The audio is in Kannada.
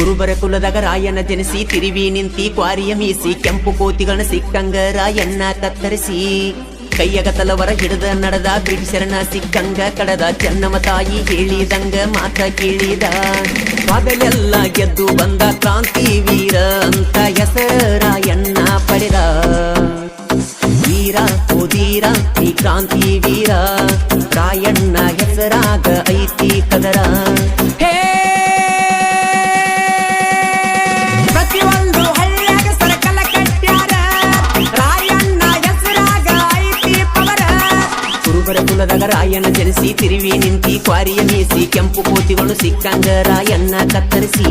ಕುರುಬರ ಕುಲದಾಗ ರಾಯಣ್ಣ ಜನಿಸಿ ತಿರುವಿ ನಿಂತಿ ಕ್ವಾರಿಯ ಮೀಸಿ ಕೆಂಪು ಕೋತಿಗಳನ್ನ ಸಿಕ್ಕಂಗ ರಾಯಣ್ಣ ಕತ್ತರಿಸಿ ಕೈಯಗ ತಲವರ ಹಿಡಿದ ನಡೆದ ಬ್ರಿಟಿಷರನ್ನ ಸಿಕ್ಕಂಗ ಕಡದ ಚೆನ್ನಮ್ಮ ತಾಯಿ ಹೇಳಿದಂಗ ಮಾತ ಕೇಳಿದ ಬಾಗಲೆಲ್ಲ ಗೆದ್ದು ಬಂದ ಕ್ರಾಂತಿ ವೀರ ಅಂತ ಹೆಸರ ರಾಯಣ್ಣ ಪಡೆದ ವೀರ ಓದೀರ ಈ ಕ್ರಾಂತಿ ವೀರ ರಾಯಣ್ಣ ಹೆಸರಾಗ ಐತಿ ಕದರ ಹೇ ಪ್ರತಿಯೊಂದು ಹಳ್ಳ್ಯಾಗ ಸರ್ಕಲ ಕಟ್ಟ್ಯಾರ ರಾಯಣ್ಣ ಹೆಸರಾಗ ಐತಿ ಪವರ ಕುರುಬರ ಕುಲದಾಗ ರಾಯಣ್ಣ ಜನಿಸಿ ತಿರುವಿ ನಿಂತಿ ಕ್ವಾರಿಯ ಮೀಸಿ ಕೆಂಪು ಕೋತಿಗಳು ಸಿಕ್ಕಂಗ ರಾಯಣ್ಣ ಕತ್ತರಿಸಿ